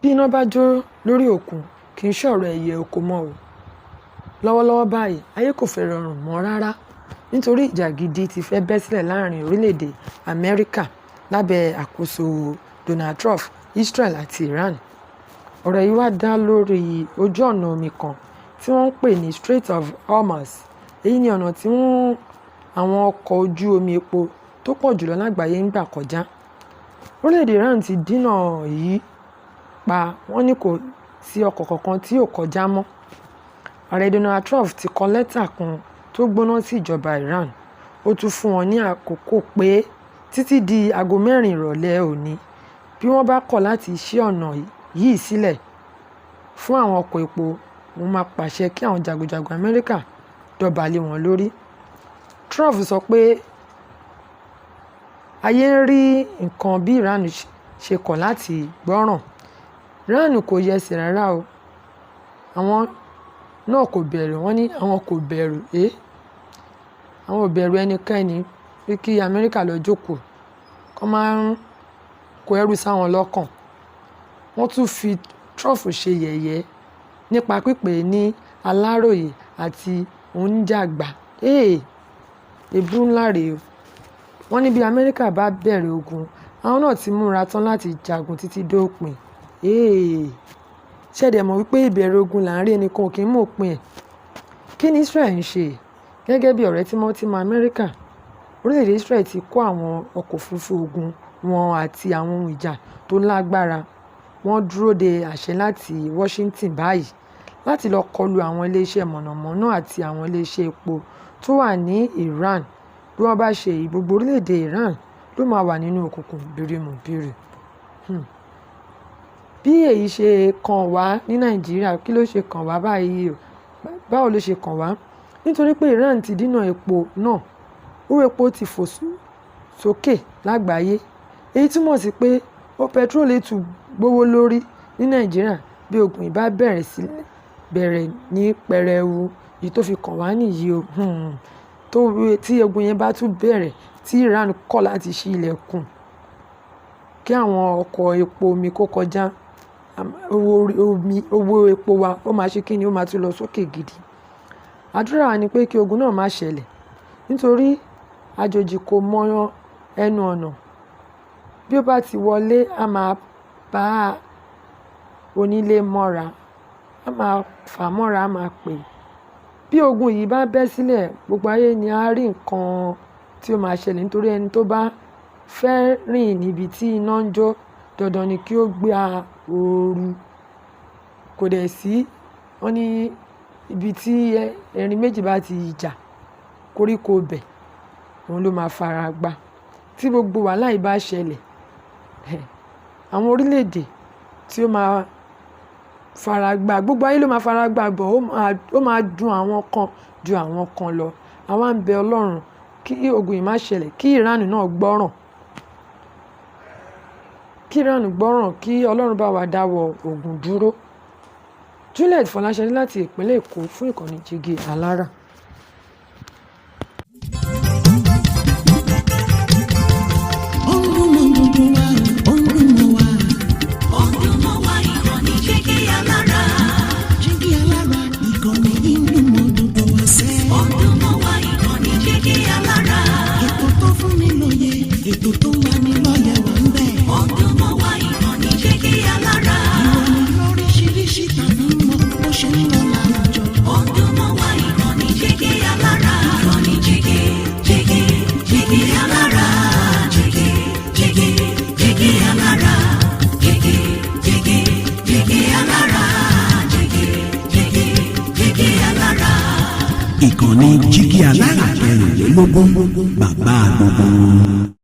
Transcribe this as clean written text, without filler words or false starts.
bí iná bá jó lórí òkun kì í ṣọ̀rọ̀ ẹyẹ oko mọ́ o. Lọ́wọ́lọ́wọ́ báyìí ayé kò fẹ́ rọrùn mọ́ rárá nítorí ìjà gidi ti fẹ́ bẹ́ sílẹ̀ láàrin orílẹ̀-èdè Amẹ́ríkà lábẹ́ àkóso Donald Trump, Israel àti Iran. Ọ̀rọ̀ yìí wá dá lórí ojú ọ̀nà omi kan tí wọ́n ń pè ní Strait of Hormuz. Èyí ni ọ̀nà tí àwọn ọkọ̀ ojú omi epo tó pọ̀ jùlọ lágbàáyé ń gbà kọjá. Orílẹ̀-èdè Iran ti dínà yìí pa, wọ́n ní kò sí ọkọ̀ kankan tí yóò kọjá mọ́. Ààrẹ Donald Trump ti kọ lẹ́tà kan tó gbóná sí ìjọba Iran. Ó tún fún wọn ní àkókò pé títí di aago 4 ìrọ̀lẹ́ òní bí wọ́n bá kọ̀ láti ṣí ọ̀nà yìí sílẹ̀ fún àwọn ọkọ̀ epo, wọ́n máa pàṣẹ kí àwọn jagunjagun Amẹ́ríkà dọ̀bálẹ̀ wọn lórí. Trump sọ pé ayé ń rí nǹkan bí Iran ṣe kọ̀ láti gbọ́ràn. Iran kò yẹsẹ̀ rárá o. Àwọn náà kò bẹ̀rù, wọ́n ní àwọn kò bẹ̀rù àwọn ò bẹ̀rù ẹnikẹ́ni pé kí Amẹ́ríkà lọ jókòó kó máa ń kó ẹrù sáwọn lọ́kàn. Wọ́n tún fi Trump ṣe yẹ̀yẹ́ nípa pípè ní aláròyé àti oníjàgbá. Èébú ńlá rèé o. Wọ́n ní bí Amẹ́ríkà bá bẹ̀rẹ̀ ogun, àwọn náà ti múra tán láti jagun títí dópin. Ṣẹ̀dẹ̀ mọ̀ wípé ìbẹ̀rẹ̀ ogun là ń rí ẹnìkan kì í mọ̀ òpin ẹ̀. Kí ni Israel ń ṣe? Gẹ́gẹ́ bí ọ̀rẹ́ tímọ́tímọ́ Amẹ́ríkà, orílẹ̀-èdè Israel ti kó àwọn ọkọ̀ òfurufú ogun wọn àti àwọn ohun ìjà tó lágbára. Wọ́n dúró de àṣẹ láti Washington báyìí láti lọ kọlu àwọn iléeṣẹ́ mọ̀nàmọ́ná àti àwọn iléeṣẹ́ epo tó wà ní Iran. Bí wọ́n bá ṣe èyí, gbogbo orílẹ̀-èdè Iran ló máa wà nínú òkùnkùn birimùbiri. Bí èyí ṣe kàn wá ní Nàìjíríà, kí ló ṣe kàn wá báyìí o? Báwo ló ṣe kàn wá? Nítorí pé Iran ti dínà epo náà. Owó epo ti fò sókè lágbàáyé. Èyí túmọ̀ sí pé petrol lè tún gbówó lórí ní Nàìjíríà bí ogun yìí bá bẹ̀rẹ̀ ní pẹrẹwu. Èyí tó fi kàn wá nìyí o. Tí ogun yẹn bá tún bẹ̀rẹ̀, tí Iran kọ̀ láti ṣí ilẹ̀kùn kí àwọn ọkọ̀ epo omi kó kọjá, owó epo wa ó máa ṣe kí ni, ó máa tún lọ sókè gidi. Àdúrà wa ni pé kí ogun náà má ṣẹlẹ̀ nítorí àjòjì kò mọ ẹnu ọ̀nà. Bí ó bá ti wọlé, a máa bá onílé mọ́ra, a máa fà mọ́ra, a máa pè. Bí ogun yìí bá bẹ́ sílẹ̀, gbogbo ayé ni a rí nǹkan tí ó máa ṣẹlẹ̀ nítorí ẹni tó bá fẹ́ rìn níbi tí iná ń jó, dandan ni kí ó gbé ooru. Kò dẹ̀ sí, wọ́n ní ibi tí erin méjì bá ti jà, koríko bẹ̀ òun ló máa fara gbá. Tí gbogbo wàhálà yìí bá ṣẹlẹ̀, àwọn orílẹ̀-èdè tí ó máa fara gbá, gbogbo ayé ló máa fara gbá bọ̀, ó máa dùn àwọn kan ju àwọn kan lọ. Àwa ń bẹ Ọlọ́run kí ogun yìí má ṣẹlẹ̀, kí Iran náà gbọ́ràn. Kí Ọlọ́run bá wa dáwọ́ ogun dúró. Juliet Fọláṣadé láti ìpínlẹ̀ Èkó fún ìkànnì Jígí Alára. Ètò tó máa ní lọ́yẹ̀ wà ń bẹ̀. Ọdún mọ́ wá ìkànnì Jígí Alára. Ìròyìn lóríṣiríṣi tàbí mọ́ bó ṣe ń lọ láwùjọ. Ọdún mọ́ wá ìkànnì Jígí Alára. Ìkànnì Jígí Alára. Jígí Alára. Jígí Alára. Jígí Alára. Ìkànnì Jígí Alára 24, bàbá gbogbo.